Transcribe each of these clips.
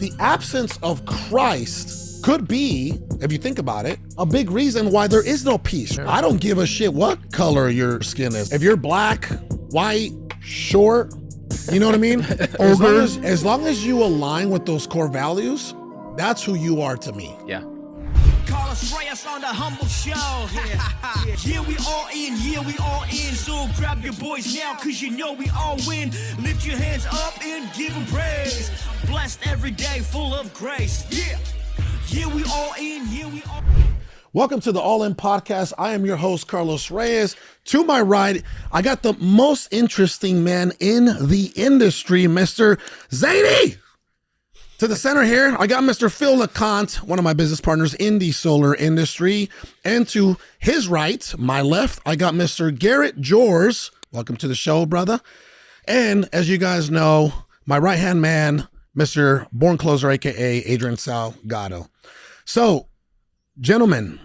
the absence of Christ could be, if you think about it, a big reason why there is no peace. I don't give a shit what color your skin is. If you're black, white, short, you know what I mean? as long as you align with those core values, that's who you are to me. Yeah. Carlos Reyes on the humble show. Yeah, we all in, yeah, we all in. So grab your boys now, cause you know we all win. Lift your hands up and give them praise. Blessed every day, full of grace. Yeah, we all in, yeah, we all in. Welcome to the All In Podcast. I am your host, Carlos Reyes. To my right, I got the most interesting man in the industry, Mr. Zady. To the center here, I got Mr. Phil LeConte, one of my business partners in the solar industry. And to his right, my left, I got Mr. Garret Jors. Welcome to the show, brother. And as you guys know, my right-hand man, Mr. Born Closer, aka Adrian Salgado. So, gentlemen,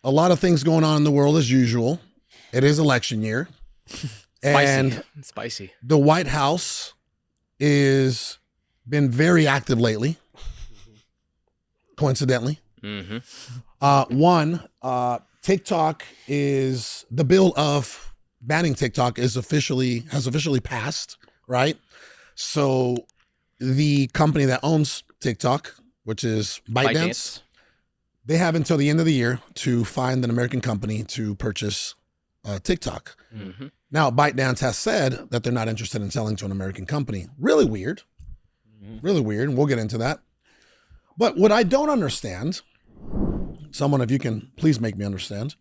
a lot of things going on in the world as usual. It is election year. And Spicy. The White House is been very active lately, coincidentally. TikTok is, the bill of banning TikTok has officially passed, right? So the company that owns TikTok, which is ByteDance, they have until the end of the year to find an American company to purchase TikTok. Now, ByteDance has said that they're not interested in selling to an American company. Really weird. Really weird, and we'll get into that. But what I don't understand, someone, if you can please make me understand.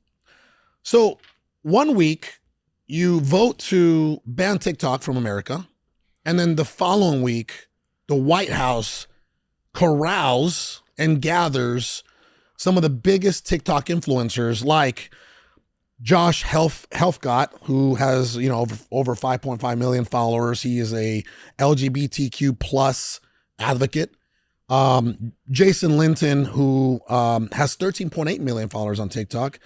So 1 week you vote to ban TikTok from America, and then the following week, the White House corrals and gathers some of the biggest TikTok influencers like Josh Helfgott, who has, over 5.5 million followers. He is a LGBTQ plus advocate. Jason Linton, who has 13.8 million followers on TikTok,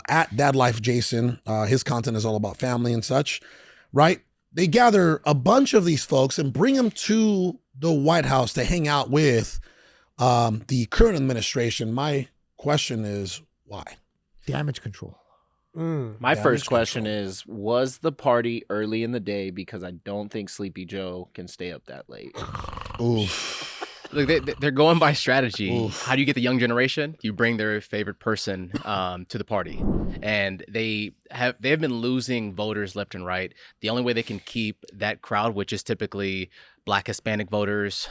at Dad Life Jason. His content is all about family and such, right? They gather a bunch of these folks and bring them to the White House to hang out with the current administration. My question is, why? Damage control. My first question is, was the party early in the day? Because I don't think Sleepy Joe can stay up that late. Oof. Look, they're going by strategy. Oof. How do you get the young generation? You bring their favorite person to the party. And they have been losing voters left and right. The only way they can keep that crowd, which is typically Black Hispanic voters,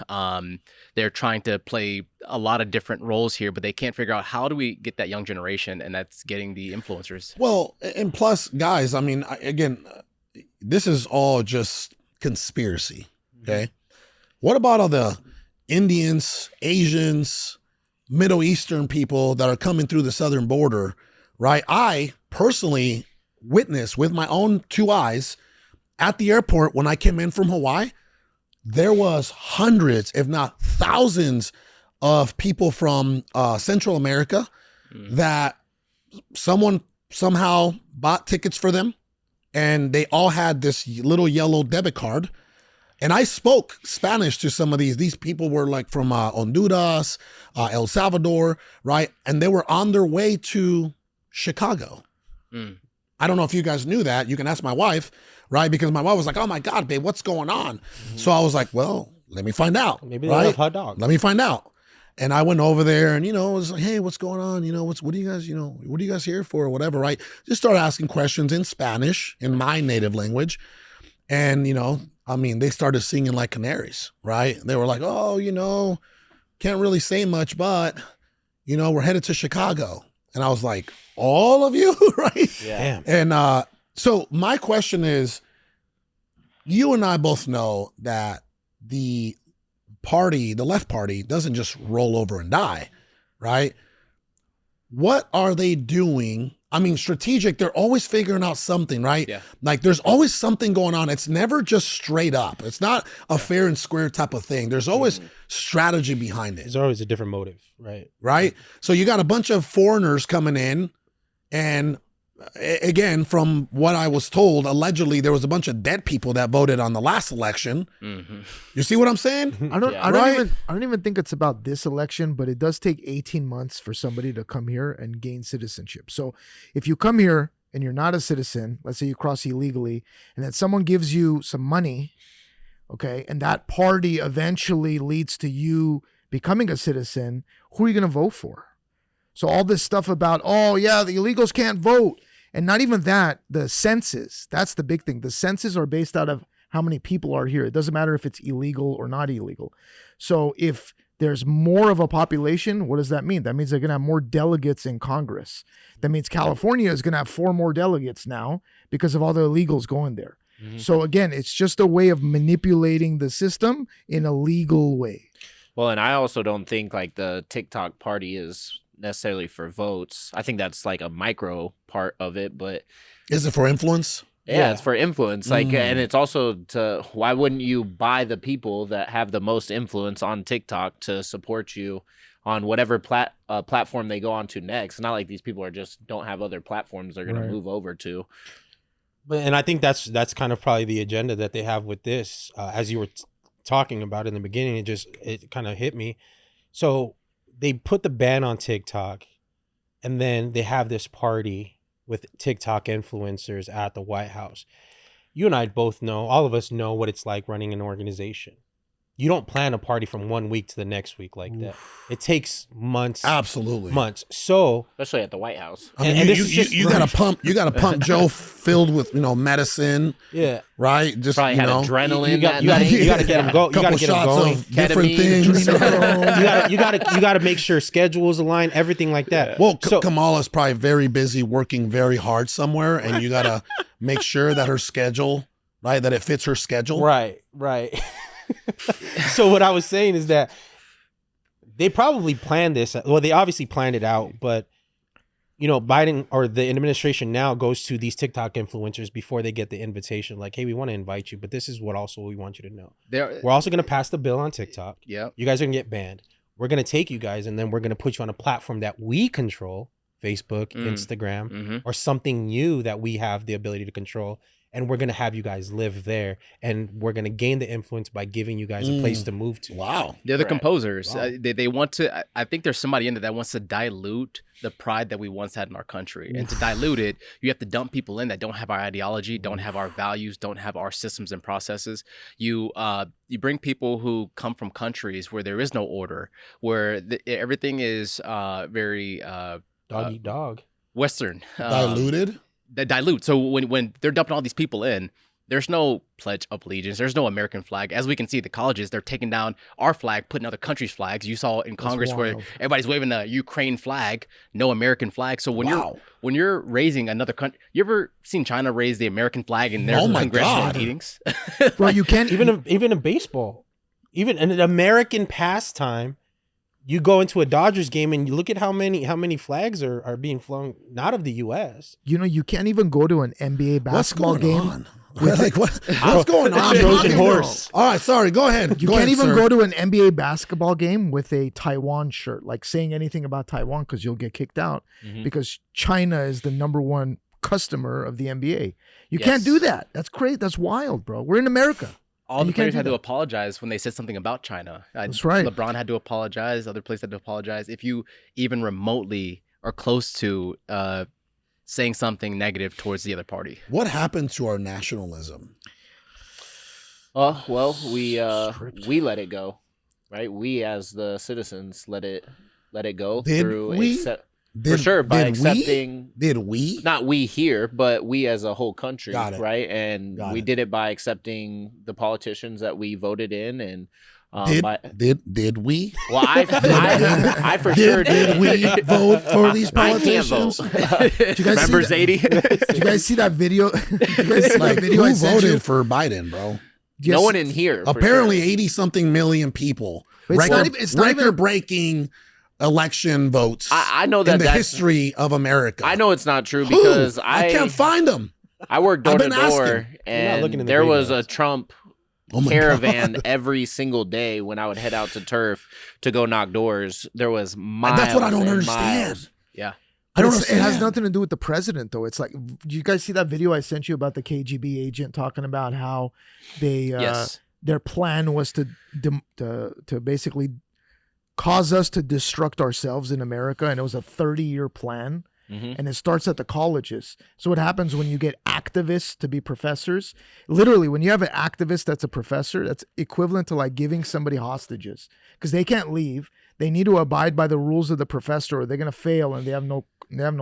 they're trying to play a lot of different roles here, but they can't figure out how do we get that young generation, and that's getting the influencers. Well, and plus, guys, I mean, again, this is all just conspiracy, okay? What about all the Indians, Asians, Middle Eastern people that are coming through the southern border, right? I personally witnessed with my own two eyes at the airport when I came in from Hawaii. There was hundreds, if not thousands, of people from Central America that someone somehow bought tickets for them, and they all had this little yellow debit card. And I spoke Spanish to some of these. These people were like from Honduras, El Salvador, right? And they were on their way to Chicago. I don't know if you guys knew that. You can ask my wife, right? Because my wife was like, oh my God, babe, what's going on? So I was like, well, let me find out. Maybe they love hot dogs. Let me find out. And I went over there and, was like, hey, what's going on? What do you guys, what are you guys here for or whatever, right? Just started asking questions in Spanish, in my native language. And, they started singing like canaries, right? They were like, oh, can't really say much, but, we're headed to Chicago. And I was like, all of you, right? Yeah. And so my question is, you and I both know that the left party doesn't just roll over and die, right? What are they doing? I mean, strategic, they're always figuring out something, right? Yeah. Like there's always something going on. It's never just straight up. It's not a fair and square type of thing. There's always strategy behind it. There's always a different motive, right? Right? So you got a bunch of foreigners coming in and again, from what I was told, allegedly there was a bunch of dead people that voted on the last election. Mm-hmm. You see what I'm saying? I don't Right? I don't even think it's about this election, but it does take 18 months for somebody to come here and gain citizenship. So if you come here and you're not a citizen, let's say you cross illegally, and then someone gives you some money, okay, and that party eventually leads to you becoming a citizen, who are you going to vote for? So all this stuff about, oh yeah, the illegals can't vote. And not even that, the census, that's the big thing. The census are based out of how many people are here. It doesn't matter if it's illegal or not illegal. So if there's more of a population, what does that mean? That means they're going to have more delegates in Congress. That means California is going to have 4 more delegates now because of all the illegals going there. Mm-hmm. So again, it's just a way of manipulating the system in a legal way. Well, and I also don't think like the TikTok party is necessarily for votes. I think that's like a micro part of it, but Is it for influence? yeah, it's for influence. Like, and it's also to, why wouldn't you buy the people that have the most influence on TikTok to support you on whatever platform they go on to next? It's not like these people are just don't have other platforms they're going to move over to. But and I think that's kind of probably the agenda that they have with this. As you were talking about in the beginning, it kind of hit me. So they put the ban on TikTok, and then they have this party with TikTok influencers at the White House. You and I both know, all of us know what it's like running an organization. You don't plan a party from one week to the next week like that. It takes months. Absolutely. Months. So Especially at the White House. I mean, and you gotta pump. You gotta pump Joe filled with medicine. yeah, right. Just Probably had adrenaline. you got to get them going. You got to get them going. Of different Ketamine, things. you got to make sure schedules align, everything like that. Well, So- Kamala's probably very busy working very hard somewhere, and you gotta make sure that her schedule, right, that it fits her schedule. Right. So what I was saying is that they probably planned this. Well, they obviously planned it out, but Biden or the administration now goes to these TikTok influencers before they get the invitation. Like, hey, we want to invite you, but this is what also we want you to know. We're also going to pass the bill on TikTok. Yeah. You guys are going to get banned. We're going to take you guys, and then we're going to put you on a platform that we control, Facebook, Instagram, or something new that we have the ability to control. And we're going to have you guys live there, and we're going to gain the influence by giving you guys a place to move to. Wow. They're the composers. Wow. They want to, I think there's somebody in there that wants to dilute the pride that we once had in our country. And to dilute it, you have to dump people in that don't have our ideology, don't have our values, don't have our systems and processes. You bring people who come from countries where there is no order, where everything is very Dog eat dog. Western. Diluted? That dilute. So when they're dumping all these people in, there's no Pledge of Allegiance. There's no American flag. As we can see at the colleges, they're taking down our flag, putting other countries' flags. You saw in Congress where everybody's waving the Ukraine flag, no American flag. So when you're raising another country, you ever seen China raise the American flag in their congressional meetings? Well, you can't even in baseball, even in an American pastime. You go into a Dodgers game and you look at how many flags are being flown not of the U.S. You can't even go to an NBA basketball game. What's going on? Trojan horse. All right, sorry. Go ahead. You can't even go to an NBA basketball game with a Taiwan shirt, like saying anything about Taiwan, because you'll get kicked out because China is the #1 customer of the NBA. You can't do that. That's crazy. That's wild, bro. We're in America. All the players had to apologize when they said something about China. That's right. LeBron had to apologize. Other players had to apologize. If you even remotely are close to saying something negative towards the other party. What happened to our nationalism? Well, we let it go, right? We as the citizens let it go by accepting. Did we? Not we here, but we as a whole country, right? And we did it by accepting the politicians that we voted in, and did we? Well, I for sure did. Did we vote for these politicians? I can't vote. Remember Zady? Did you guys see that video? Who voted for Biden, bro? Yes. No one in here. Apparently, 80-something million people. It's not even breaking election votes. I know that in the history of America. I know it's not true because I can't find them. I worked door to door, and there was a Trump caravan every single day when I would head out to turf to go knock doors. There was miles. That's what I don't and understand. Miles. Yeah. I don't It has understand. nothing to do with the president, though. It's like, do you guys see that video I sent you about the KGB agent talking about how they Yes. their plan was to basically cause us to destruct ourselves in America, and it was a 30-year plan. And it starts at the colleges. So what happens when you get activists to be professors? Literally, when you have an activist that's a professor, that's equivalent to like giving somebody hostages because they can't leave. They need to abide by the rules of the professor, or they're gonna fail, and they have no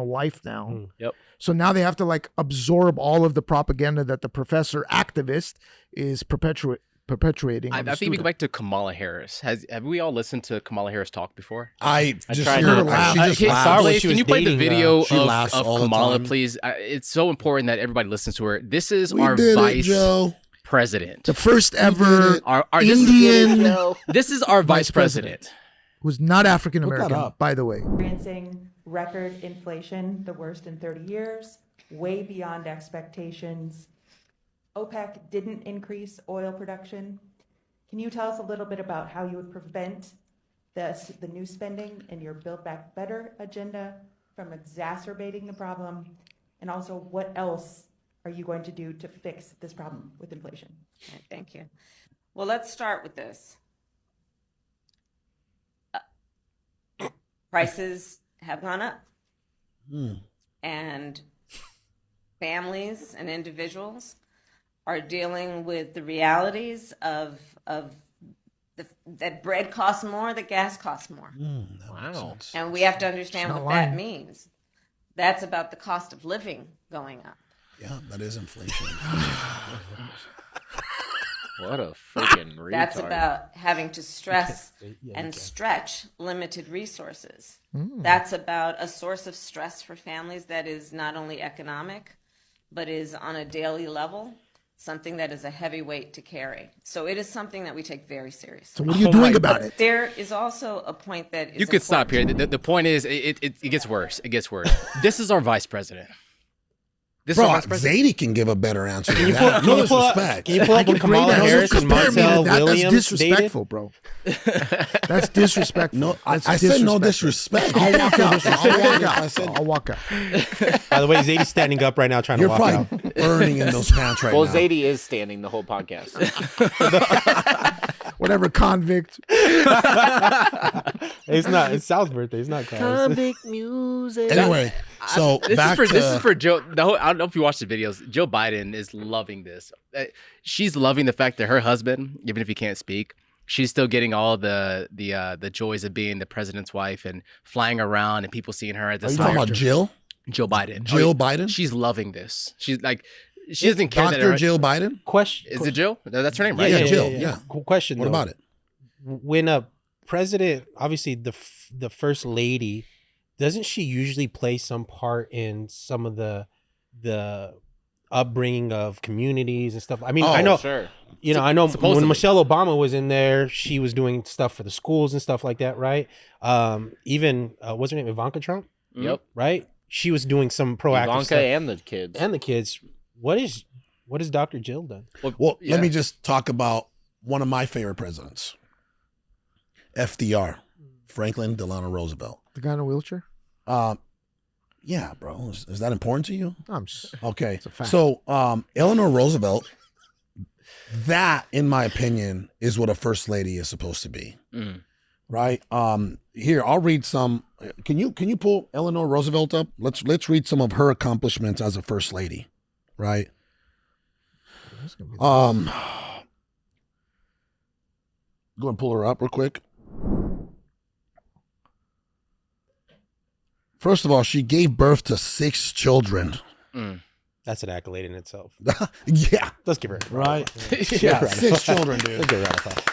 life now. Yep. So now they have to like absorb all of the propaganda that the professor activist is perpetuating. I on the think we student. go back to Kamala Harris. Have we all listened to Kamala Harris talk before? I just tried hear her to- laugh. She just Can, laughs. saw when Blaze, she can was you play the dating, video she laughs of all the Kamala, time. please? It's so important that everybody listens to her. This is We our did it, vice Joe. president. The first did ever it. This is- Indian This is our vice Vice president. president. who's not African Look American, that up. by the way. Experiencing record inflation, the worst in 30 years, way beyond expectations. OPEC didn't increase oil production. Can you tell us a little bit about how you would prevent the new spending in your Build Back Better agenda from exacerbating the problem? And also, what else are you going to do to fix this problem with inflation? Okay, thank you. Well, let's start with this. Prices have gone up. And families and individuals are dealing with the realities of that bread costs more, that gas costs more. Wow. And we have to understand She's what not that lying. means. That's about the cost of living going up. Yeah, that is inflation. What a freaking retard. That's about having to stress and stretch limited resources. That's about a source of stress for families that is not only economic, but is on a daily level, something that is a heavy weight to carry. So it is something that we take very seriously. So what are you doing about But it? there is also a point that is You could stop here. important. The point is, it gets worse. It gets worse. This is our vice president. This Bro, is our vice president. Zadie can give a better answer than Can that. No you pull up- disrespect. Can you pull up when Kamala Great Harris answer. and Compare me to Montel that. Williams That's dated? disrespectful, bro. That's disrespectful. No, I That's said no disrespectful. disrespect. I'll walk out. I'll walk I out. said I'll walk out. By the way, Zady's standing up right now trying you're to walk out. probably burning in those pants right Well, now. Zady is standing the whole podcast. Whatever convict. It's not. It's Sal's birthday. It's not Carlos. Convict music. Anyway, so This back is to this is for Joe. I don't know if you watched the videos. Joe Biden is loving this. She's loving the fact that her husband, even if he can't speak, she's still getting all the joys of being the president's wife and flying around and people seeing her as Are a you talking about Jill? Joe Biden. Jill Biden? She's loving this. She's like, she doesn't care that Dr. her, Jill Biden? Question. Is it Jill? That's her name, right? Yeah, Jill, yeah. Question. What though. about it? When a president, obviously the first lady, doesn't she usually play some part in some of the upbringing of communities and stuff? I mean, Oh, I know, Sure. you know, I know supposedly. when Michelle Obama was in there, she was doing stuff for the schools and stuff like that, right? Even what's her name, Ivanka Trump, Yep. right? She was doing some proactive Ivanka stuff. and the kids. And the kids. What has Dr. Jill done? Well, Yeah. let me just talk about one of my favorite presidents. FDR, Franklin Delano Roosevelt. The guy in a wheelchair? Yeah, bro. Is that important to you? I'm just, Okay. It's a fact. So, Eleanor Roosevelt, that, in my opinion, is what a first lady is supposed to be. Mm. Right? Here, I'll read some. Can you pull Eleanor Roosevelt up? Let's read some of her accomplishments as a first lady. Right? Go and pull her up real quick. First of all, she gave birth to 6 children. That's an accolade in itself. Yeah. Let's give her a Right? Yeah, Yeah, 6 children, dude. Let's give her a round of applause.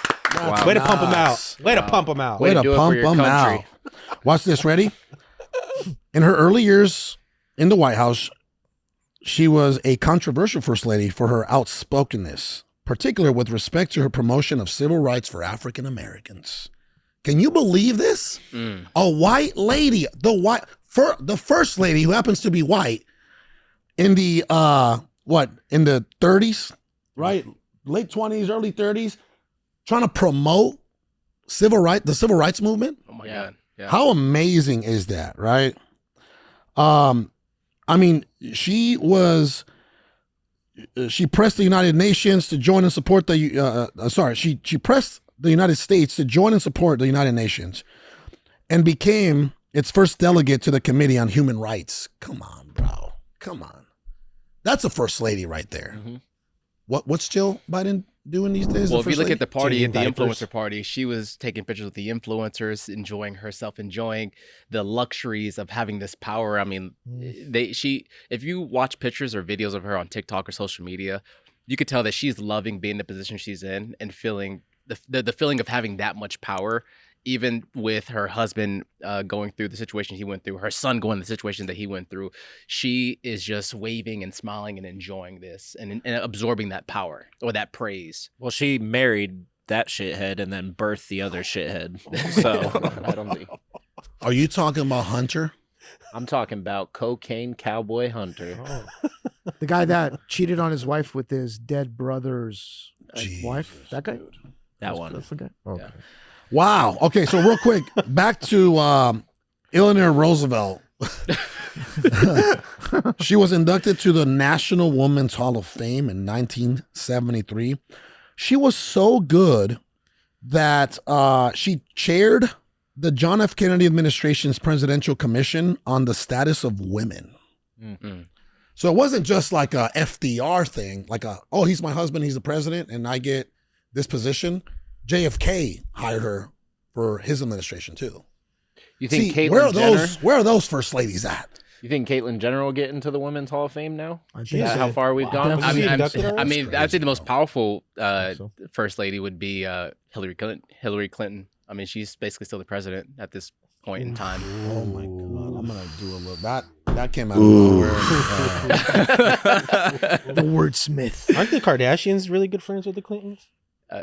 Wow. Way to pump them Nice. out. Way to pump them out. Way Way to to do it for pump your them out. country. Watch this. Ready? In her early years in the White House, she was a controversial first lady for her outspokenness, particularly with respect to her promotion of civil rights for African Americans. Can you believe this? Mm. A white lady, the first lady who happens to be white in the in the 30s, right? Late 20s, early 30s, trying to promote the civil rights movement. Oh my Yeah. God. Yeah. How amazing is that, right? I mean, she pressed the United Nations to join and support she pressed the United States to join and support the United Nations and became its first delegate to the Committee on Human Rights. Come on, bro. Come on. That's a first lady right there. Mm-hmm. What's Jill Biden doing these days? Well, if you look at the party, Changing at the diapers. influencer party, she was taking pictures with the influencers, enjoying herself, enjoying the luxuries of having this power. I mean, if you watch pictures or videos of her on TikTok or social media, you could tell that she's loving being in the position she's in and feeling the feeling of having that much power. Even with her husband going through the situation he went through, her son going through the situation that he went through, she is just waving and smiling and enjoying this and absorbing that power or that praise. Well, she married that shithead and then birthed the other shithead. So I don't think. Are you talking about Hunter? I'm talking about cocaine cowboy Hunter. The guy that cheated on his wife with his dead brother's wife. That guy. That one. That's the guy. Okay. Yeah. Wow. Okay, so real quick, back to Eleanor Roosevelt. She was inducted to the National Women's Hall of Fame in 1973. She was so good that she chaired the John F. Kennedy administration's Presidential Commission on the Status of Women. Mm-hmm. So it wasn't just like a FDR thing, like he's my husband, he's the president, and I get this position. JFK hired her for his administration too. You think See, Caitlyn where are those first ladies at? You think Caitlyn Jenner will get into the Women's Hall of Fame now? I Is think that so. how far we've gone? I mean, inducted her? I mean, I'd say the most powerful so. first lady would be Hillary Clinton. I mean, she's basically still the president at this point in time. Oh my God! I'm gonna do a little that came out of nowhere. The wordsmith. Aren't the Kardashians really good friends with the Clintons?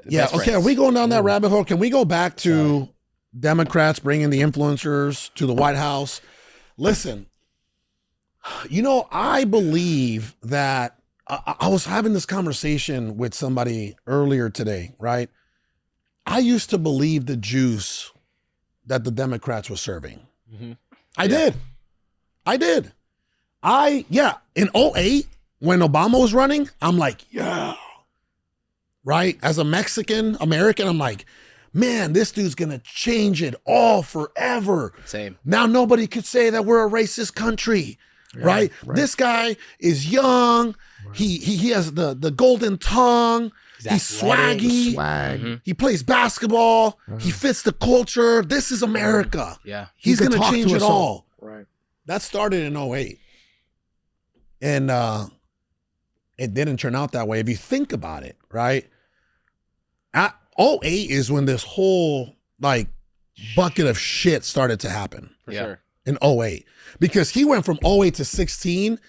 Yeah. Best Okay. friends. Are we going down that rabbit hole? Can we go back to Democrats bringing the influencers to the White House? Listen, I believe that I was having this conversation with somebody earlier today, right? I used to believe the juice that the Democrats were serving. Mm-hmm. I did. In 2008, when Obama was running, I'm like, yeah. Right? As a Mexican American, I'm like, man, this dude's going to change it all forever. Same. Now nobody could say that we're a racist country, right? This guy is young. Right. He has the golden tongue. He's swaggy. Swag. Mm-hmm. He plays basketball. He fits the culture. This is America. Yeah. He's He going could to talk change to it us all. Right. That started in 2008. And it didn't turn out that way. If you think about it, right? At 2008 is when this whole bucket of shit started to happen. For sure. In 2008. Because he went from 2008 to 16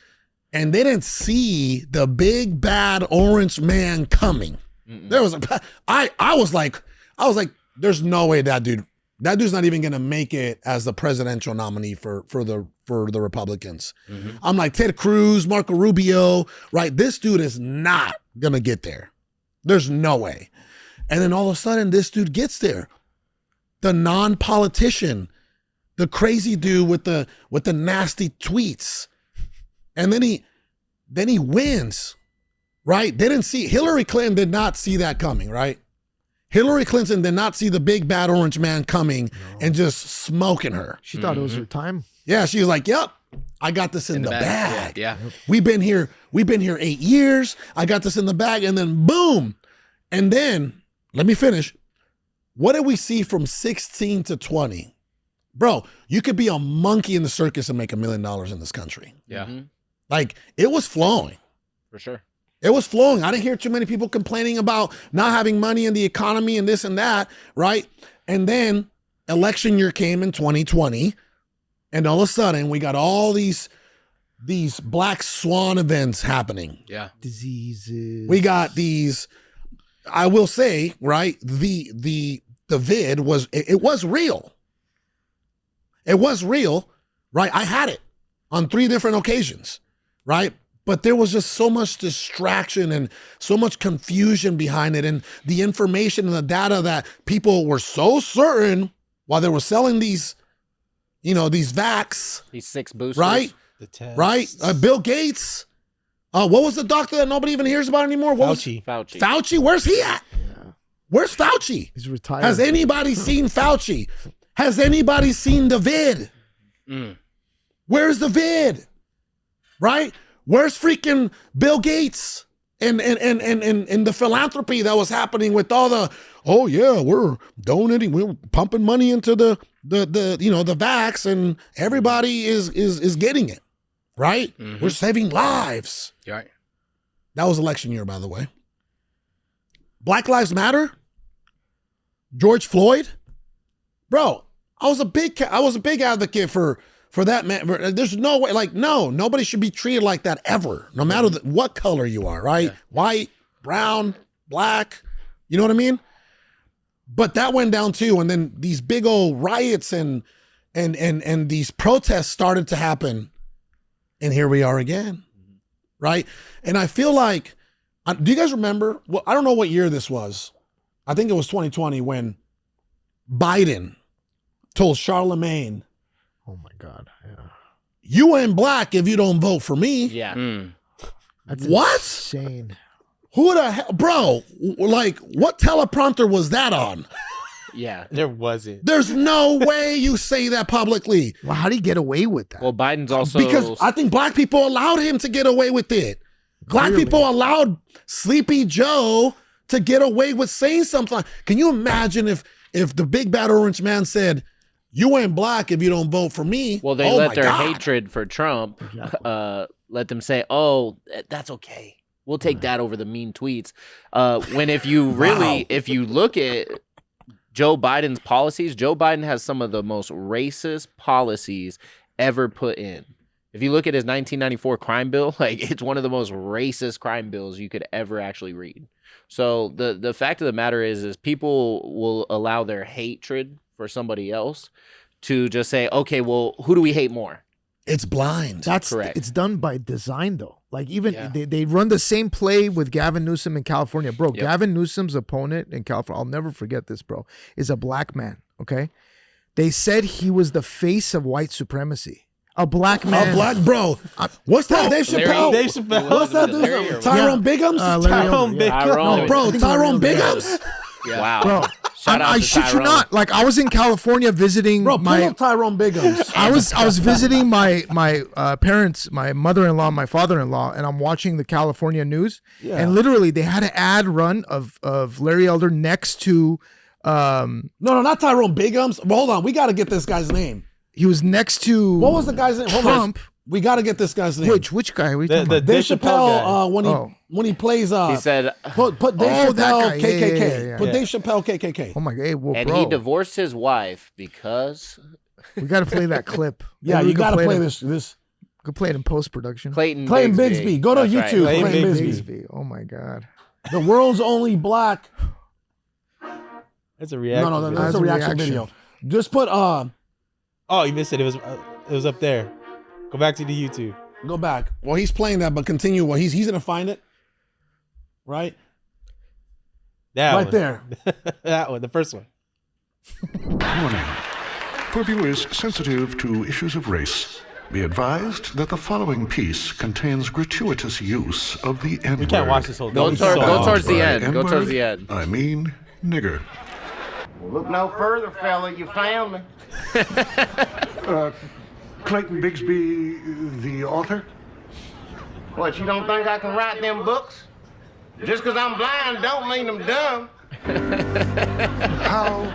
and they didn't see the big bad orange man coming. Mm-mm. There was I was like, there's no way that dude's not even gonna make it as the presidential nominee for the Republicans. Mm-hmm. I'm like, Ted Cruz, Marco Rubio, right? This dude is not gonna get there. There's no way. And then all of a sudden, this dude gets there. The non-politician, the crazy dude with the nasty tweets. And then he wins, right? They didn't see, Hillary Clinton did not see that coming, right? Hillary Clinton did not see the big bad orange man coming and just smoking her. She thought it was her time. Yeah, she was like, yep, I got this in the bag. Yeah. We've been here 8 years. I got this in the bag. And then boom. And then, let me finish. What did we see from 16 to 20? Bro, you could be a monkey in the circus and make $1 million in this country. Yeah. Mm-hmm. It was flowing. For sure. It was flowing. I didn't hear too many people complaining about not having money in the economy and this and that, right? And then election year came in 2020, and all of a sudden we got all these black swan events happening. Yeah. Diseases. We got these, I will say, right? The vid was real. It was real, right? I had it on 3 different occasions, right? But there was just so much distraction and so much confusion behind it. And the information and the data that people were so certain while they were selling these these vax, These 6 boosters. right? The test. Right? Bill Gates. What was the doctor that nobody even hears about anymore? Fauci. Fauci, where's he at? Where's Fauci? He's retired. Has anybody seen Fauci? Has anybody seen the vid? Where's the vid? Right? Where's freaking Bill Gates and the philanthropy that was happening with all the, oh yeah, we're donating, we're pumping money into the vax, and everybody is getting it. Right? We're saving lives. Right. That was election year, by the way. Black Lives Matter. George Floyd. Bro, I was a big advocate for that man. There's no way, nobody should be treated like that ever, no matter what color you are, right? Yeah. White, brown, black, you know what I mean? But that went down too, and then these big old riots and these protests started to happen, and here we are again, right? And I feel like, do you guys remember? Well, I don't know what year this was. I think it was 2020 when Biden told Charlemagne, oh my God, yeah, you ain't black if you don't vote for me. Yeah. That's what? Insane. Who the hell, bro? Like, what teleprompter was that on? Yeah. There wasn't. There's no way you say that publicly. Well, how do you get away with that? Well, Biden's also because I think black people allowed him to get away with it. Black people allowed Sleepy Joe to get away with saying something. Can you imagine if the big bad orange man said, you ain't black if you don't vote for me? Well, they let their hatred for Trump let them say, oh, that's okay. We'll take that over the mean tweets. When if you really, if you look at Joe Biden's policies, Joe Biden has some of the most racist policies ever put in. If you look at his 1994 crime bill, like, it's one of the most racist crime bills you could ever actually read. So the fact of the matter is people will allow their hatred for somebody else to just say, okay, well, who do we hate more? It's blind. That's correct. It's done by design, though. Like, even they run the same play with Gavin Newsom in California. Bro, Gavin Newsom's opponent in California, I'll never forget this, bro, is a black man, okay? They said he was the face of white supremacy. A black man. A black, bro. What's that? Dave Chappelle? Dave Chappelle. What's that? Tyrone Biggums? Tyrone Biggums. No, bro, Tyrone Biggums? Wow. Bro, I shit you not. Like, I was in California visiting pull up Tyrone Biggums. I was visiting my parents, my mother-in-law, my father-in-law, and I'm watching the California news. Yeah. And literally, they had an ad run of Larry Elder next to. No, not Tyrone Biggums. Well, hold on, we got to get this guy's name. He was next to. What was the guy's name? Trump. We got to get this guy's name. Which guy? Are we talking about? Dave Chappelle. When he plays. He said, put Dave Chappelle KKK. Yeah. Put Dave Chappelle KKK. Oh my God! Well, and bro, he divorced his wife because. We got to play that clip. Yeah, you got to play this. Could play it in post production. Clayton Bigsby. Go to That's YouTube. Right. Clayton Bigsby. Oh my God! The world's only black. That's a reaction. No, that's a reaction video. Just put Oh, you missed it. It was up there. Go back to the YouTube. Go back. Well, he's playing that, but continue. Well, he's gonna find it. Right? That right one. there. That one, the first one. Warning. For viewers sensitive to issues of race, be advised that the following piece contains gratuitous use of the N-word. We can't watch this whole thing. Go towards the end. Go towards the end. I mean, nigger. Look no further, fella. You found me. Clayton Bigsby, the author? What, you don't think I can write them books? Just because I'm blind don't mean I'm dumb. How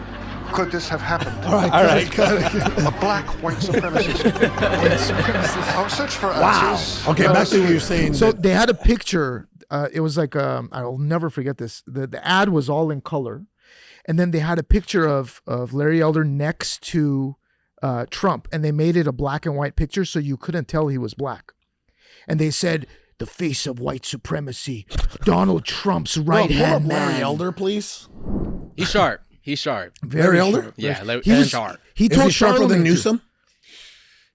could this have happened? All right. A black white supremacist. Our search for answers. Okay, back to what you're saying. So they had a picture. It was like I'll never forget this. The ad was all in color, and then they had a picture of Larry Elder next to Trump, and they made it a black and white picture so you couldn't tell he was black. And they said, the face of white supremacy, Donald Trump's right-hand man. Larry Elder, please. He's sharp. He's sharp. Larry Elder? Yeah, He was sharp. He Is told he sharper than Charlemagne Newsom?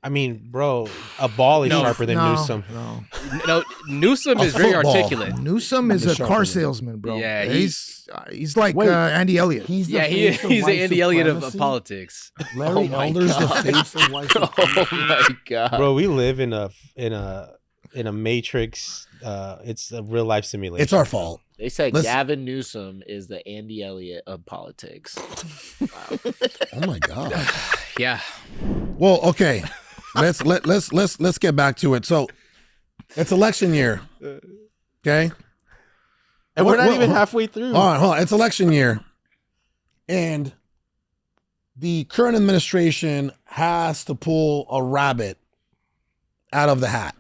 I mean, bro, a ball is sharper than Newsom. No, Newsom is very football. articulate. Newsom is a car salesman, bro. Yeah, he's like Andy Elliott. He's the He's face of the white Andy Elliott of supremacy. politics. Larry Elder's the face of white supremacy. Oh my god, Bro, we live in a matrix. It's a real life simulation. It's our fault. They said Listen. Gavin Newsom is the Andy Elliott of politics. Oh my god. Yeah. Well, okay. Let's get back to it. So, it's election year. Okay. And we're not even halfway through. All right, hold on. It's election year, and the current administration has to pull a rabbit out of the hat.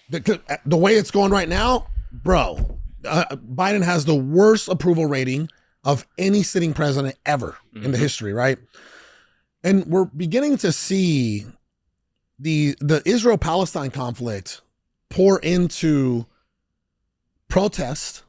The way it's going right now, bro, Biden has the worst approval rating of any sitting president ever in the history, right? And we're beginning to see the Israel-Palestine conflict pour into protest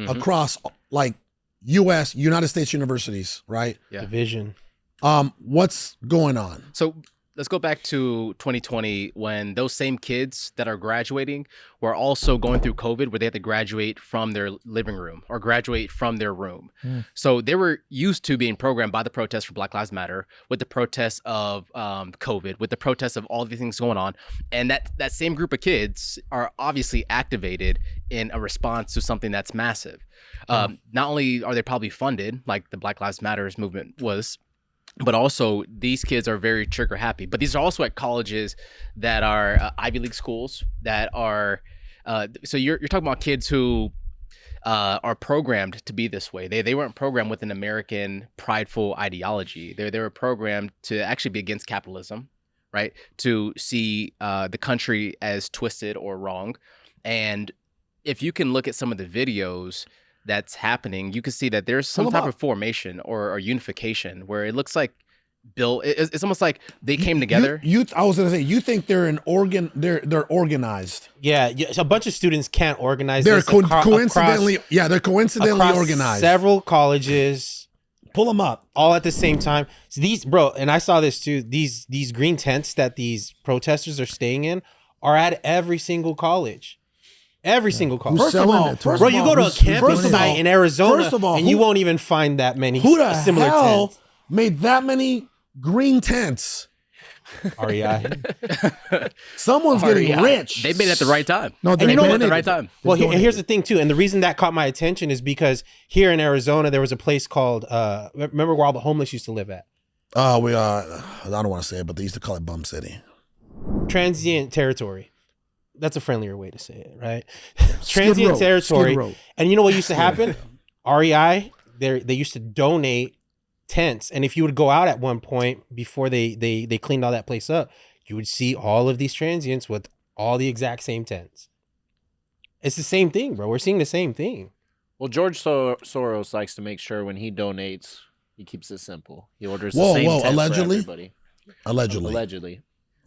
across like United States universities, right? Yeah. Division. What's going on? So let's go back to 2020 when those same kids that are graduating were also going through COVID, where they had to graduate from their living room or graduate from their room. So they were used to being programmed by the protests for Black Lives Matter, with the protests of COVID, with the protests of all these things going on. And that same group of kids are obviously activated in a response to something that's massive. Not only are they probably funded, like the Black Lives Matters movement was, but also these kids are very trigger happy. But these are also at colleges that are Ivy League schools that are, so you're talking about kids who are programmed to be this way. They weren't programmed with an American prideful ideology. They were programmed to actually be against capitalism, right? To see the country as twisted or wrong. And if you can look at some of the videos that's happening, you can see that there's some type of formation or unification where it looks like it's almost like they came together. I was gonna say, you think they're they're organized. Yeah, so a bunch of students can't organize. They're this coincidentally, they're coincidentally across organized. Several colleges, pull them up all at the same time. So these, bro, and I saw this too. These green tents that these protesters are staying in are at every single college. Every single college. First of all, bro, you go to a campus site in Arizona, and you won't even find that many who the similar hell tents. made that many green tents? REI. Someone's getting rich. They made it at the right time. No, they made it at the right time. Well, and here's the thing too, and the reason that caught my attention is because here in Arizona there was a place called remember where all the homeless used to live at? I don't want to say it, but they used to call it Bum City. Transient territory. That's a friendlier way to say it, right? Transient territory. And you know what used to happen? REI, they used to donate tents. And if you would go out at one point before they cleaned all that place up, you would see all of these transients with all the exact same tents. It's the same thing, bro. We're seeing the same thing. Well, George Soros likes to make sure when he donates, he keeps it simple. He orders the same tent allegedly? for everybody. Allegedly.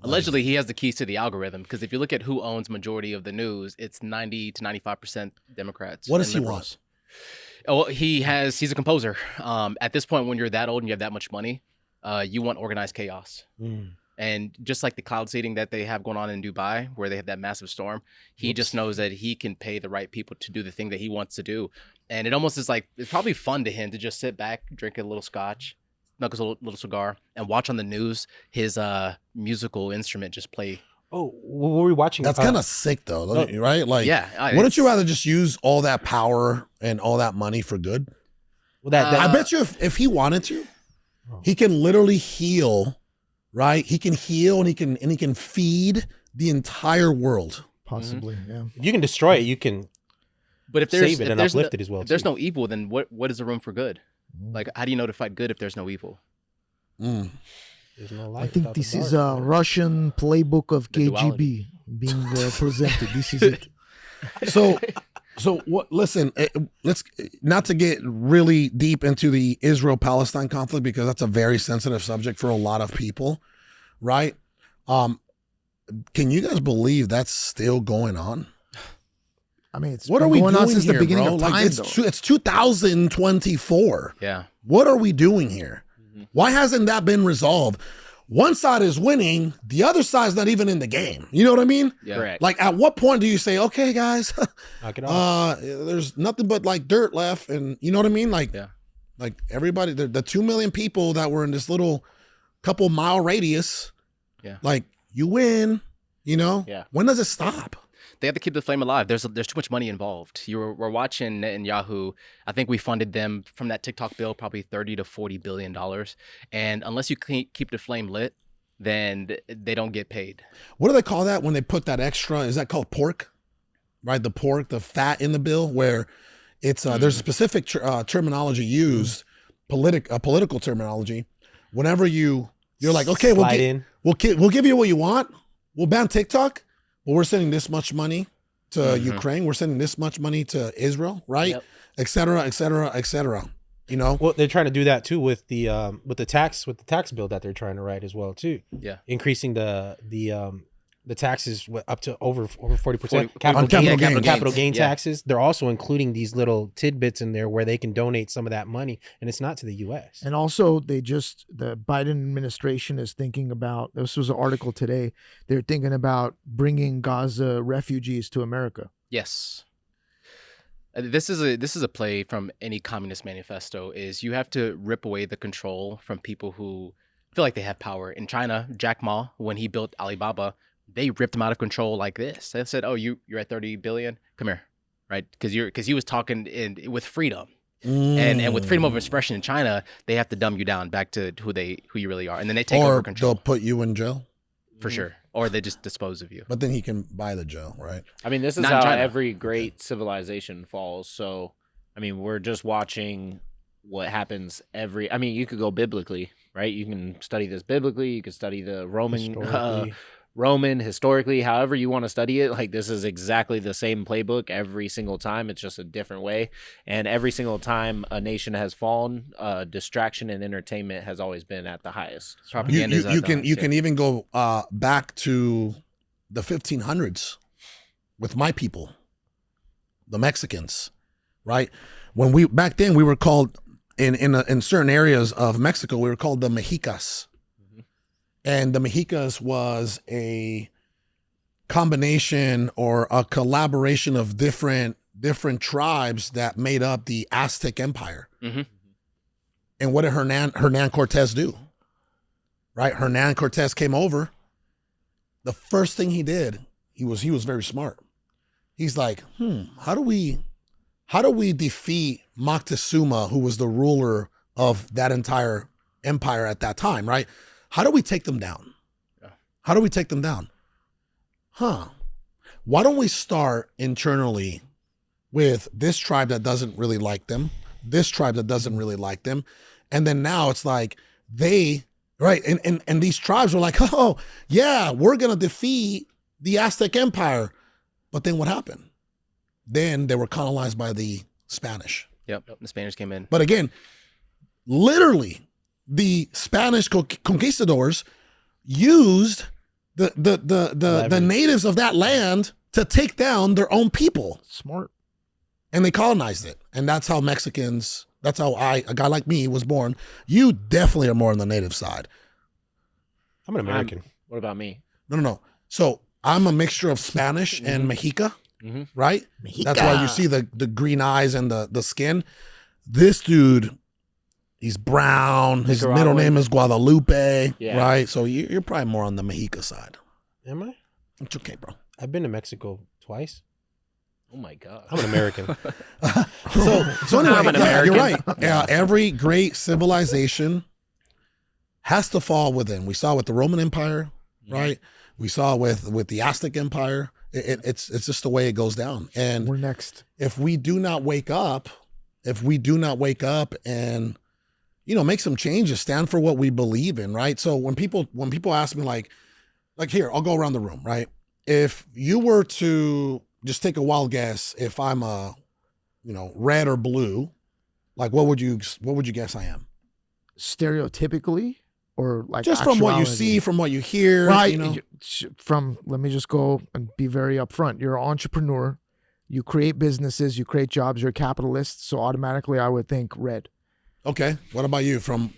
Allegedly, he has the keys to the algorithm, because if you look at who owns majority of the news, it's 90 to 95% Democrats. What does he want? Oh, he's a composer. At this point, when you're that old and you have that much money, you want organized chaos. And just like the cloud seeding that they have going on in Dubai, where they have that massive storm, he just knows that he can pay the right people to do the thing that he wants to do. And it almost is like, it's probably fun to him to just sit back, drink a little scotch, smoke a little cigar, and watch on the news his musical instrument just play. Oh, what were we watching? That's kind of sick though, right? Like, wouldn't you rather just use all that power and all that money for good? Well, I bet you if he wanted to, he can literally heal, right? He can heal and he can feed the entire world. Possibly, yeah. If you can destroy it, you can. But if there's save it and uplift it as well. If there's no evil, then what is the room for good? Like, how do you know to fight good if there's no evil? There's no light. I think this is a Russian playbook of KGB being presented. This is it. So what? Listen, let's not to get really deep into the Israel-Palestine conflict, because that's a very sensitive subject for a lot of people, right? Can you guys believe that's still going on? I mean, it's what been are we going doing on since here, the beginning bro? of time. It's 2024. Yeah. What are we doing here? Why hasn't that been resolved? one side is winning, the other side's not even in the game. You know what I mean? Yeah. Correct. Like, at what point do you say, okay, guys, Knock it off. there's nothing but like dirt left, and you know what I mean? Like, Yeah. like everybody, the 2 million people that were in this little couple mile radius, Yeah. like you win, you know? Yeah. When does it stop? They have to keep the flame alive. There's too much money involved. We're watching Netanyahu. I think we funded them from that TikTok bill probably $30 to $40 billion. And unless you keep the flame lit, then they don't get paid. What do they call that when they put that extra? Is that called pork? Right, the pork, the fat in the bill, where it's there's a specific terminology used, political terminology. Whenever you're like, okay, Slide in. we'll give you what you want. We'll ban TikTok. Well, we're sending this much money to Ukraine. We're sending this much money to Israel, right? Yep. Et cetera, et cetera, et cetera. You know? Well, they're trying to do that too with the tax bill that they're trying to write as well too. Yeah. Increasing the taxes up to over 40%. On Capital gain Yeah. taxes. They're also including these little tidbits in there where they can donate some of that money, and it's not to the U.S. And also, the Biden administration is thinking about, this was an article today, they're thinking about bringing Gaza refugees to America. Yes. This is a play from any communist manifesto. Is you have to rip away the control from people who feel like they have power. In China, Jack Ma, when he built Alibaba, they ripped him out of control like this. They said, "Oh, you're at 30 billion. Come here," right? Because he was talking with freedom, and with freedom of expression in China, they have to dumb you down back to who you really are, and then they take over Or control they'll put you in jail. for sure, or they just dispose of you. But then he can buy the jail, right? I mean, this is Not in how China. every great civilization falls. So, I mean, we're just watching what happens I mean, you could go biblically, right? You can study this biblically. You could study the Roman historically, however you want to study it. Like, this is exactly the same playbook every single time. It's just a different way. And every single time a nation has fallen, distraction and entertainment has always been at the highest. Propaganda is at You the can highest, can even go back to the 1500s with my people, the Mexicans, right? When back then we were called in certain areas of Mexico, we were called the Mexicas. And the Mexicas was a combination or a collaboration of different tribes that made up the Aztec Empire. Mhm. And what did Hernan Cortez do? Right? Hernan Cortez came over. The first thing he did, he was very smart. He's like, how do we defeat Moctezuma, who was the ruler of that entire empire at that time, right? How do we take them down? Yeah. How do we take them down? Why don't we start internally with this tribe that doesn't really like them, this tribe that doesn't really like them, and then now it's like right, and these tribes were like, oh yeah, we're gonna defeat the Aztec Empire, but then what happened? Then they were colonized by the Spanish. Yep, the Spanish came in. But again, literally, the Spanish conquistadors used the natives of that land to take down their own people. Smart. And they colonized it. And that's how that's how a guy like me was born. You definitely are more on the native side. I'm an American. What about me? No. So I'm a mixture of Spanish and Mexica, right? Mexica. That's why you see the green eyes and the skin. This dude, he's brown. His middle name is Guadalupe, right? So you're probably more on the Mexica side. Am I? It's okay, bro. I've been to Mexico twice. Oh my God. I'm an American. So anyway, I'm an yeah, you're American. right. Yeah, every great civilization has to fall within. We saw with the Roman Empire, right? We saw with the Aztec Empire. It's just the way it goes down. And We're next. if we do not wake up and make some changes, stand for what we believe in, right? So when people ask me like here, I'll go around the room, right? If you were to just take a wild guess, if I'm a red or blue, like what would you guess I am? Stereotypically, or like Just from what you actuality? see, from what you hear, Right. you know? Let me just go and be very upfront. You're an entrepreneur. You create businesses. You create jobs. You're a capitalist. So automatically, I would think red. Okay. What about you? From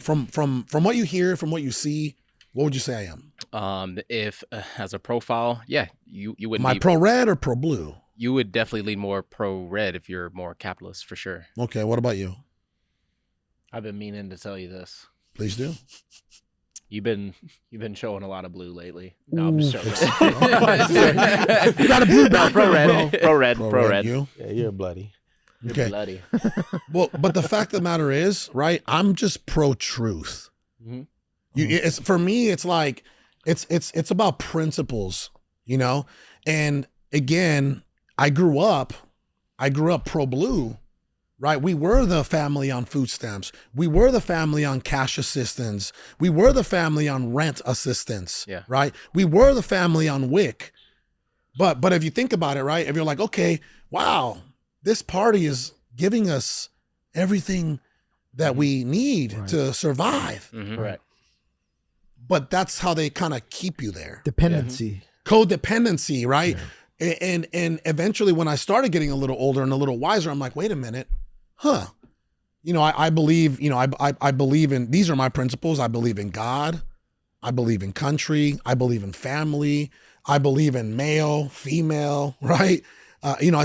what you hear, from what you see, What would you say I am? If as a profile, yeah, you wouldn't Am I be, pro-red or pro-blue? you would definitely lean more pro-red if you're more capitalist for sure. Okay, what about you? I've been meaning to tell you this. Please do. You've been showing a lot of blue lately. No, I'm just joking. You got a blue back, pro red, pro red. You? Yeah, you're bloody. You're Okay. bloody. Well, but the fact of the matter is, right? I'm just pro-truth. Mhm. It's for me. It's like it's about principles, you know. And again, I grew up pro-blue, right? We were the family on food stamps. We were the family on cash assistance. We were the family on rent assistance. Yeah. Right. We were the family on WIC. But if you think about it, right? If you're like, okay, wow, this party is giving us everything that we need to survive. Mhm. Right. But that's how they kind of keep you there. Dependency. Codependency, right? And eventually when I started getting a little older and a little wiser, I'm like, wait a minute, huh? You know, I believe, you know, I believe in, these are my principles. I believe in God. I believe in country. I believe in family. I believe in male, female, right? You know,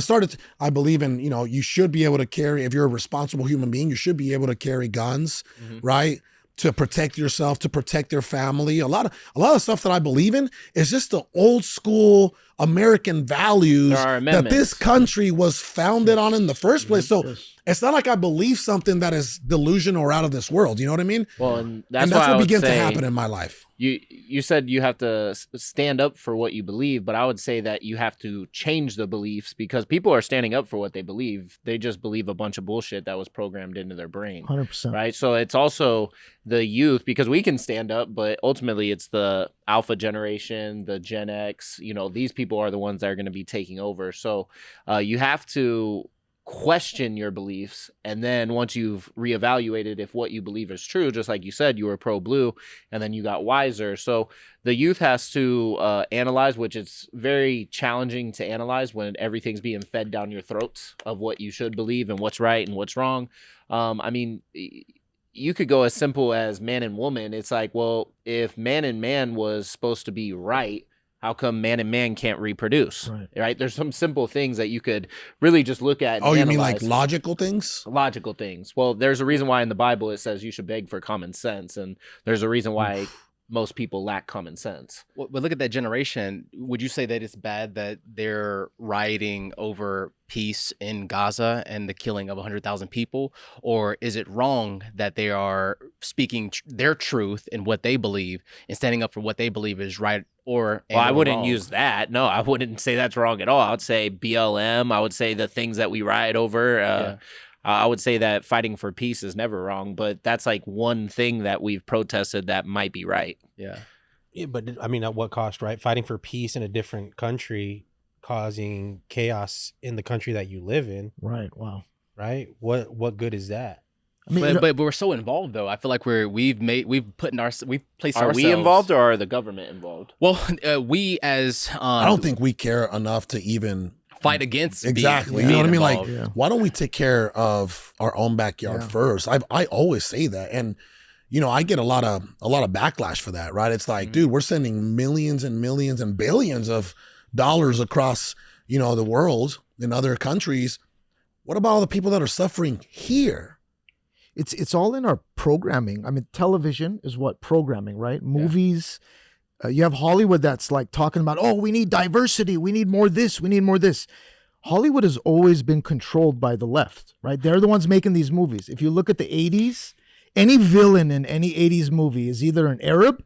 I believe in, you know, you should be able to carry, if you're a responsible human being, you should be able to carry guns, right? To protect yourself, to protect your family. A lot of stuff that I believe in is just the old school American values There are that amendments. this country was founded on in the first place. So it's not like I believe something that is delusional or out of this world. You know what I mean? Well, and that's, And why that's I what would began to say happen in my life. You said you have to stand up for what you believe, but I would say that you have to change the beliefs because people are standing up for what they believe. They just believe a bunch of bullshit that was programmed into their brain. 100%. Right. So it's also the youth because we can stand up, but ultimately it's the alpha generation, the Gen X, you know, these people are the ones that are going to be taking over. So you have to question your beliefs, and then once you've reevaluated if what you believe is true, just like you said, you were pro-blue and then you got wiser. So the youth has to analyze, which is very challenging to analyze when everything's being fed down your throats of what you should believe and what's right and what's wrong. I mean, you could go as simple as man and woman. It's like, well, if man and man was supposed to be right, how come man and man can't reproduce? Right? There's some simple things that you could really just look at. And Oh, you mean like analyze. logical things? Logical things. Well, there's a reason why in the Bible it says you should beg for common sense, and there's a reason why most people lack common sense. Well, but look at that generation. Would you say that it's bad that they're rioting over peace in Gaza and the killing of 100,000 people? Or is it wrong that they are speaking their truth and what they believe and standing up for what they believe is right or Well, I wouldn't wrong? use that. No, I wouldn't say that's wrong at all. I would say BLM. I would say the things that we riot over. I would say that fighting for peace is never wrong, but that's like one thing that we've protested that might be right. Yeah. Yeah, but I mean, at what cost, right? Fighting for peace in a different country, causing chaos in the country that you live in, Right. Wow. right? What good is that? I mean, you know- But we're so involved though. I feel like we've placed Are ourselves. we involved or are the government involved? Well, we as I don't think we care enough to even fight against exactly. being You know what I mean? Like, involved. why don't we take care of our own backyard first? I always say that, and you know, I get a lot of backlash for that, right? It's like, dude, we're sending millions and millions and billions of dollars across, you know, the world in other countries. What about all the people that are suffering here? It's all in our programming. I mean, television is what programming, right? Movies. You have Hollywood that's like talking about, oh, we need diversity. We need more this. We need more this. Hollywood has always been controlled by the left, right? They're the ones making these movies. If you look at the 80s, any villain in any 80s movie is either an Arab,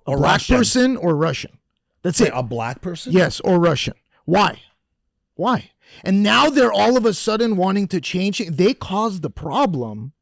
a Or black Russian. person, or Russian. That's it. A black person? Yes, or Russian. Why? And now they're all of a sudden wanting to change it. They caused the problem.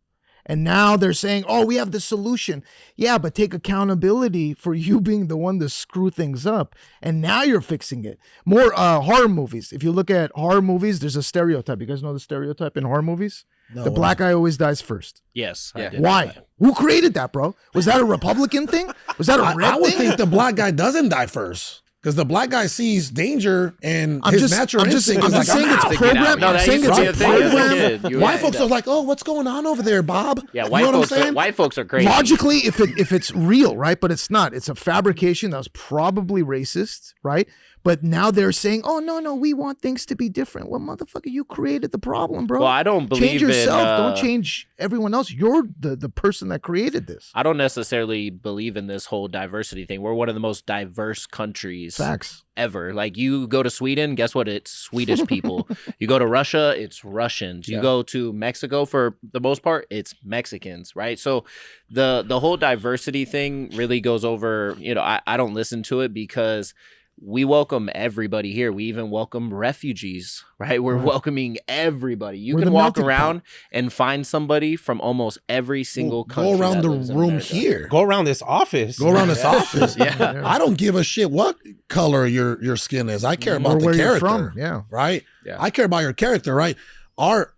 And now they're saying, oh, we have the solution. Yeah, but take accountability for you being the one to screw things up. And now you're fixing it. More horror movies. If you look at horror movies, there's a stereotype. You guys know the stereotype in horror movies? No, The black guy always dies first. Yes. I Yeah. did. Why? Who created that, bro? Was that a Republican thing? Was that a red I would thing? think the black guy doesn't die first. Because the black guy sees danger and I'm his just natural instinct I'm is like, just saying I'm it's out. programmed. No, I'm that saying used to be a it's thing as a programmed. kid. White folks are like, oh, what's going on over there, Bob? Yeah, You know what I'm saying? white folks are crazy. Logically, if it's real, right? But it's not. It's a fabrication that was probably racist, right? But now they're saying, "Oh no, we want things to be different." Well, motherfucker, you created the problem, bro. Well, I don't believe change yourself. in, Don't change everyone else. You're the person that created this. I don't necessarily believe in this whole diversity thing. We're one of the most diverse countries Facts. ever. Like, you go to Sweden, guess what? It's Swedish people. You go to Russia, it's Russians. You go to Mexico, for the most part, it's Mexicans, right? So the whole diversity thing really goes over, I don't listen to it because we welcome everybody here. We even welcome refugees, right? We're welcoming everybody. You can walk around and find somebody from almost every single country. Go around that the lives in room America. here. Go around this office. Go around this office. Yeah. I don't give a shit what color your skin is. I care about Or the where you're character. from. Yeah. Right? Yeah. I care about your character, right? Our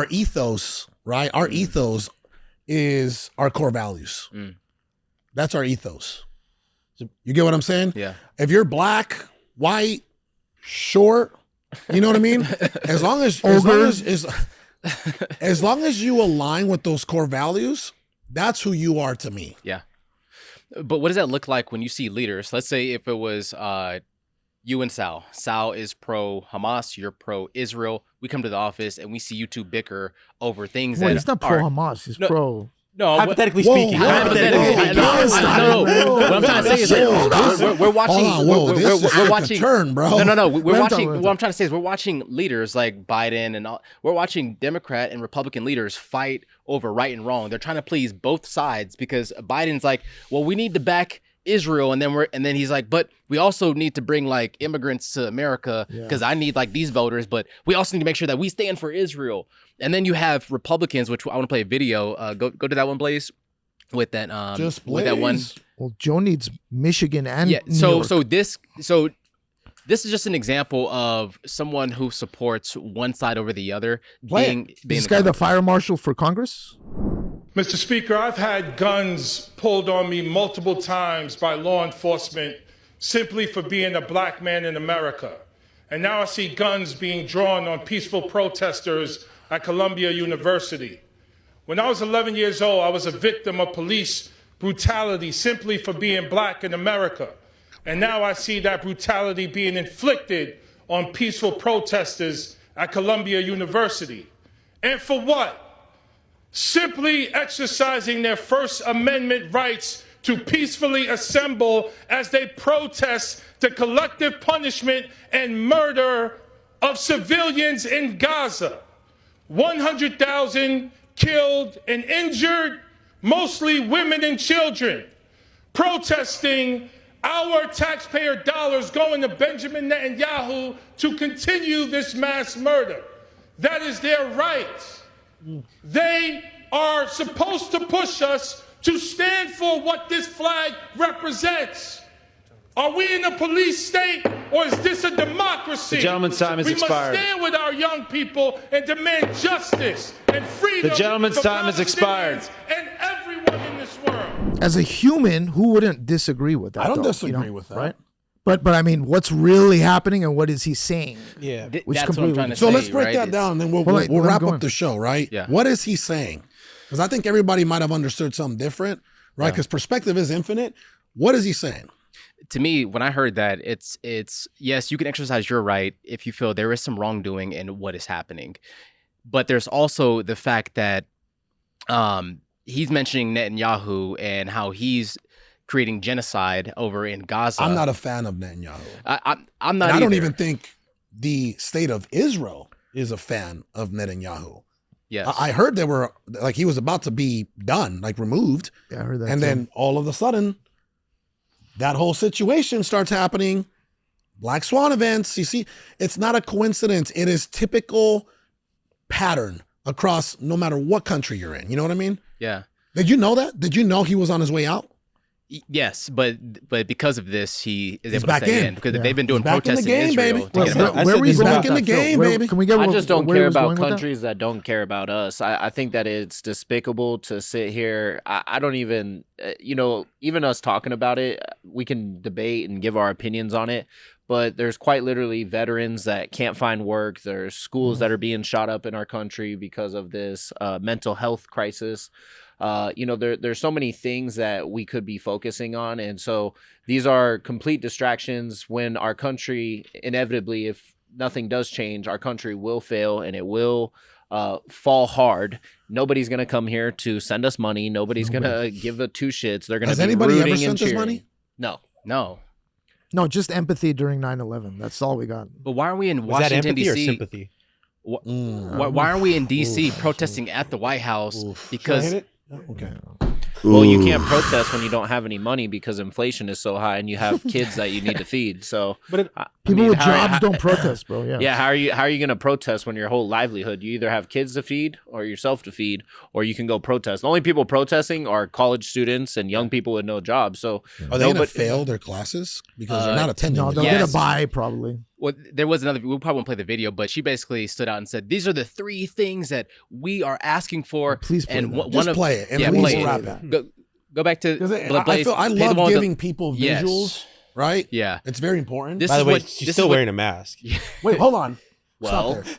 ethos, right? Our ethos is our core values. That's our ethos. You get what I'm saying? Yeah. If you're black, white, short, you know what I mean? As long as you align with those core values, that's who you are to me. Yeah. But what does that look like when you see leaders? Let's say if it was you and Sal. Sal is pro-Hamas, you're pro-Israel. We come to the office and we see you two bicker over things Well, that he's not are... pro Hamas. He's No, pro. No, Hypothetically Whoa, speaking. whoa, Hypothetically whoa, speaking. No. What I'm trying to say is that we're watching. Hold on, whoa, this is We're a watching. turn, bro. No. We're Let him watching. talk. What I'm trying to say is we're watching leaders like Biden and all. We're watching Democrat and Republican leaders fight over right and wrong. They're trying to please both sides because Biden's like, well, we need to back Israel, and then he's like, but we also need to bring like immigrants to America because I need like these voters, but we also need to make sure that we stand for Israel. And then you have Republicans, which I want to play a video. Go to that one, Blaze. With that, with that one. Well, Joe needs Michigan and New So York. this is just an example of someone who supports one side over the other. Being Is this guy the fire marshal for Congress? Mr. Speaker, I've had guns pulled on me multiple times by law enforcement simply for being a black man in America. And now I see guns being drawn on peaceful protesters at Columbia University. When I was 11 years old, I was a victim of police brutality simply for being black in America. And now I see that brutality being inflicted on peaceful protesters at Columbia University. And for what? Simply exercising their First Amendment rights to peacefully assemble as they protest the collective punishment and murder of civilians in Gaza. 100,000 killed and injured, mostly women and children, protesting our taxpayer dollars going to Benjamin Netanyahu to continue this mass murder. That is their right. They are supposed to push us to stand for what this flag represents. Are we in a police state, or is this a democracy? The gentleman's time has expired. We must stand with our young people and demand justice and freedom. The gentleman's for time has expired. Palestinians and everyone in this world. As a human, who wouldn't disagree with that? I don't though, disagree with that. Right? But I mean, what's really happening and what is he saying? Yeah. Which That's what I'm trying to say. So let's break right? that down, and then we'll Well, we'll let wrap him go up in. the show, right? Yeah. What is he saying? Because I think everybody might have understood something different, right? Because perspective is infinite. What is he saying? To me, when I heard that, it's yes, you can exercise your right if you feel there is some wrongdoing in what is happening, but there's also the fact that he's mentioning Netanyahu and how he's creating genocide over in Gaza. I'm not a fan of Netanyahu. I'm not. And I don't either. even think the state of Israel is a fan of Netanyahu. Yes. I heard they were like he was about to be done, like removed, Yeah, I heard that. and too. then all of a sudden, that whole situation starts happening. Black Swan events. You see, it's not a coincidence. It is typical pattern across no matter what country you're in. You know what I mean? Yeah. Did you know that? Did you know he was on his way out? Yes, but because of this, he is able to back stay in. in because Yeah. they've been doing He's back in the protests in game, Israel baby. to get him Where, out. where were you He's going back with in the that, Phil? game, Where- baby. Can we get I just don't where he care was going about with that? countries that don't care about us. I think that it's despicable to sit here. I don't even, even us talking about it, we can debate and give our opinions on it. But there's quite literally veterans that can't find work. There's schools that are being shot up in our country because of this mental health crisis. There's so many things that we could be focusing on. And so these are complete distractions when our country, inevitably, if nothing does change, our country will fail and it will fall hard. Nobody's going to come here to send us money. Nobody's going to give a two shits. They're going to Has be anybody ever rooting and sent us cheering. money? No. No, just empathy during 9/11. That's all we got. But why are we in Was that Washington empathy or D.C.? sympathy? Why are we in D.C. protesting at the White House? Because Okay. Well, you can't protest when you don't have any money because inflation is so high and you have kids that you need to feed. So, People with jobs don't protest, bro. Yeah. Yeah, how are you going to protest when your whole livelihood, you either have kids to feed or yourself to feed, or you can go protest. The only people protesting are college students and young people with no jobs. So, Are they going to fail their classes because they're not attending? No, the they're class? gonna buy probably. well, there was another. We probably won't play the video, but she basically stood out and said, "These are the 3 things that we are asking for." Please play and that. one Just of play it, and yeah, please play wrap it. it. Go back to Because Blaze. I Play the love one with giving the- people Yes. visuals, right? Yeah. It's very important. This By the is way, what- she's this still is what- wearing a mask. Wait, hold on. Well, Stop there.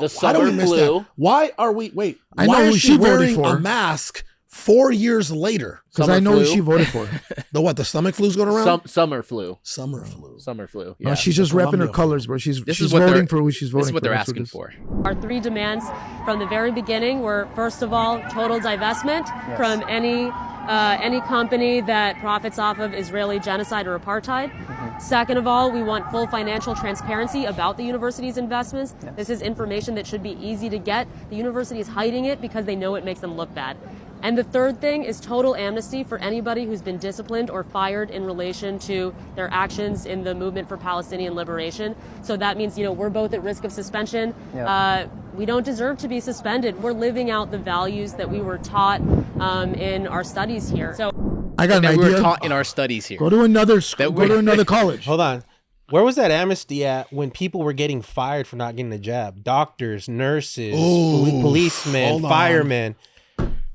the How do we summer miss flu. that? Why are we? Wait. I know why who is she she voted wearing for. a mask 4 years later? Because Summer I know who flu? she voted for. The what? The stomach flu's going around? Summer flu. Summer flu. Summer flu. No, Yeah. she's just repping her Columbia. colors, bro. She's This she's is what voting they're- for who she's voting This is what for. they're That's asking it is. for. Our 3 demands from the very beginning were, first of all, total divestment from any company that profits off of Israeli genocide or apartheid. Second of all, we want full financial transparency about the university's investments. This is information that should be easy to get. The university is hiding it because they know it makes them look bad. And the third thing is total amnesty for anybody who's been disciplined or fired in relation to their actions in the movement for Palestinian liberation. So that means, we're both at risk of suspension. We don't deserve to be suspended. We're living out the values that we were taught in our studies here. So I got an that idea. we were taught in our studies here. Go to another school. Go to another college. Hold on. Where was that amnesty at when people were getting fired for not getting a jab? Doctors, nurses, policemen, hold on. firemen.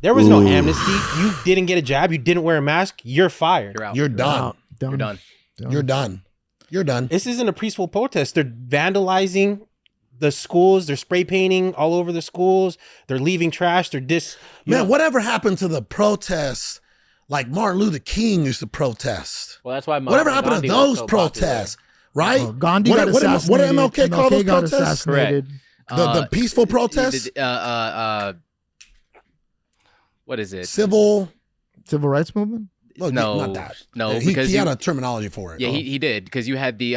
There was no amnesty. You didn't get a jab. You didn't wear a mask. You're fired. You're out. You're done. You're done. You're done. You're done. This isn't a peaceful protest. They're vandalizing the schools. They're spray painting all over the schools. They're leaving trash. They're Man, whatever happened to the protests like Martin Luther King used to protest? Well, that's why Whatever happened Gandhi to was those so protests, right? Oh, Gandhi what, got what, assassinated. what did MLK call those got protests? assassinated. The peaceful protests? What is it? Civil rights movement? Look, No, not that. no, he because had you- a terminology for it. Yeah, he did because you had the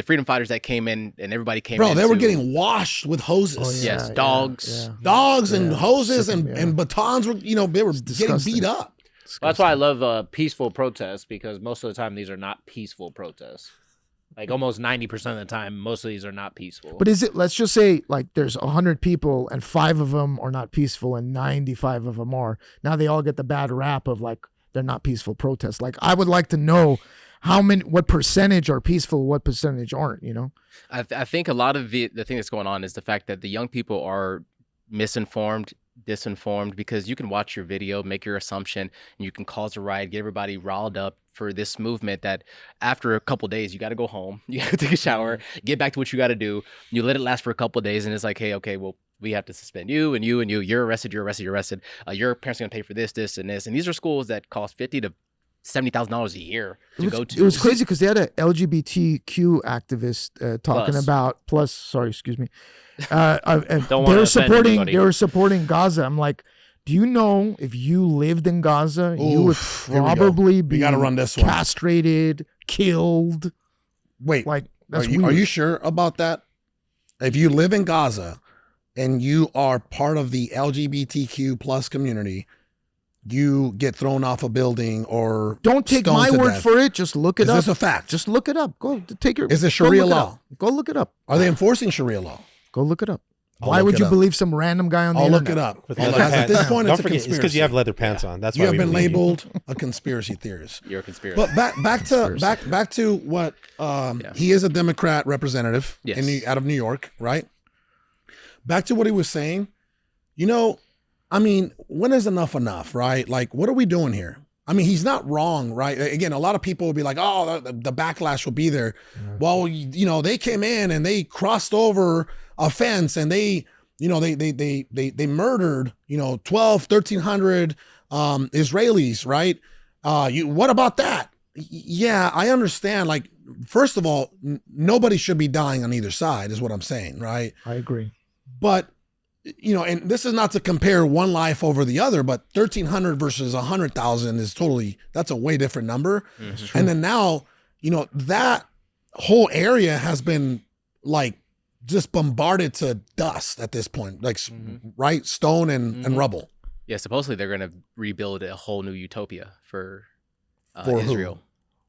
freedom fighters that came in and everybody came in. Bro, they were to- getting washed with hoses. Oh, yeah, yes, yeah, dogs. yeah. Dogs and Yeah, hoses sick 'em, and, yeah. and batons were, they were getting disgusting. beat up. Well, that's why I love peaceful protests, because most of the time these are not peaceful protests. Like almost 90% of the time, most of these are not peaceful. But is it, let's just say like there's 100 people and 5 of them are not peaceful and 95 of them are. Now they all get the bad rap of like, they're not peaceful protests. Like I would like to know what percentage are peaceful, what percentage aren't, I think a lot of the thing that's going on is the fact that the young people are misinformed, disinformed, because you can watch your video, make your assumption, and you can cause a riot, get everybody riled up for this movement that after a couple days, you got to go home, you got to take a shower, get back to what you got to do. You let it last for a couple of days and it's like, hey, okay, well, we have to suspend you and you and you. You're arrested, you're arrested, you're arrested. Your parents are going to pay for this, this, and this. And these are schools that cost $50,000 to $70,000 a year to go to. It was crazy because they had an LGBTQ activist talking Plus. about they Don't were wanna offend supporting anybody. they were supporting Gaza. I'm like, do you know if you lived in Gaza, you would Oof, here we go. probably We be gotta run this one. castrated, killed. Wait, Like are that's you, weird. are you sure about that? If you live in Gaza and you are part of the LGBTQ plus community, you get thrown off a building or Don't take stoned my to word death. for it. Just look it Is up. this a fact? Just look it up. Go take your. Is it go Sharia look it law? up. Go look it up. Are they enforcing Sharia law? Go look it up. Why would you believe some random guy on the I'll internet? look it up. With I'll leather look- At pants. this point, Don't it's a forget, conspiracy. it's because you have leather pants on. That's You why have we been believe you. labeled a conspiracy theorist. You're a conspiracy. But back to what he is a Democrat representative out of New York, right? Back to what he was saying. You know, I mean, when is enough enough, right? Like, what are we doing here? I mean, he's not wrong, right? Again, a lot of people will be like, oh, the backlash will be there. Well, you know, they came in and they crossed over a fence and they murdered, 1,300 Israelis, right? What about that? Yeah, I understand. Like, first of all, nobody should be dying on either side is what I'm saying, right? I agree. But, and this is not to compare one life over the other, but 1,300 versus 100,000 is that's a way different number. Mm-hmm. And then now, that whole area has been like just bombarded to dust at this point, like, right? Stone and rubble. Yeah, supposedly they're going to rebuild a whole new utopia for For Israel. Who?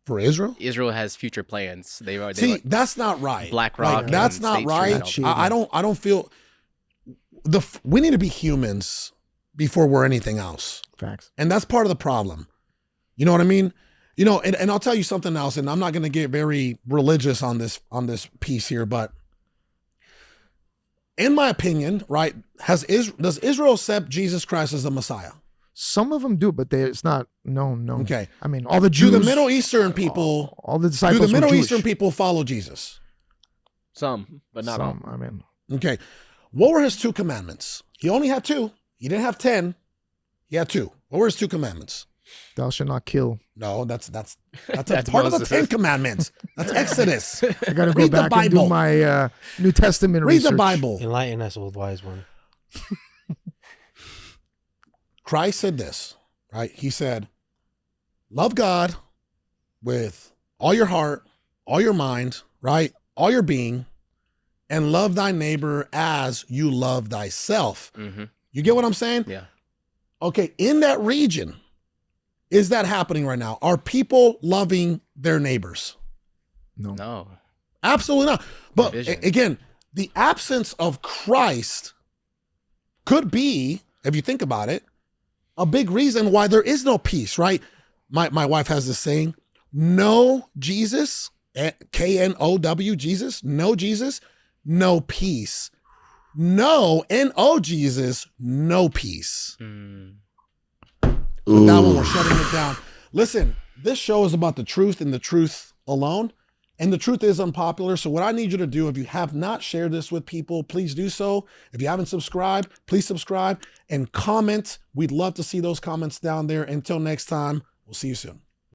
For Israel? Israel has future plans. See, that's not right. BlackRock. Like, that's not right. I don't feel we need to be humans before we're anything else. Facts. And that's part of the problem. You know what I mean? And I'll tell you something else, and I'm not going to get very religious on this piece here, but in my opinion, right, does Israel accept Jesus Christ as the Messiah? Some of them do, but it's not. No. Okay. I mean, all the Jews. Do the Middle Eastern people? All the disciples. Do the Middle were Eastern Jewish. people follow Jesus? Some, but not all. I mean, okay. What were his 2 commandments? He only had 2. He didn't have 10. He had 2. What were his 2 commandments? Thou shalt not kill. No, that's a part of the 10 commandments. That's Exodus. I got to go back and do my New Testament Read research. the Bible. Enlighten us, old wise one. Christ said this, right? He said, love God with all your heart, all your mind, right? All your being, and love thy neighbor as you love thyself. Mm-hmm. You get what I'm saying? Yeah. Okay, in that region, is that happening right now? Are people loving their neighbors? No. Absolutely not. But Division. again, the absence of Christ could be, if you think about it, a big reason why there is no peace, right? My wife has this saying, no Jesus, K-N-O-W, Jesus, no Jesus, no peace. No, N-O Jesus, no peace. With that one, we're shutting it down. Listen, this show is about the truth and the truth alone. And the truth is unpopular. So what I need you to do, if you have not shared this with people, please do so. If you haven't subscribed, please subscribe and comment. We'd love to see those comments down there. Until next time, we'll see you soon.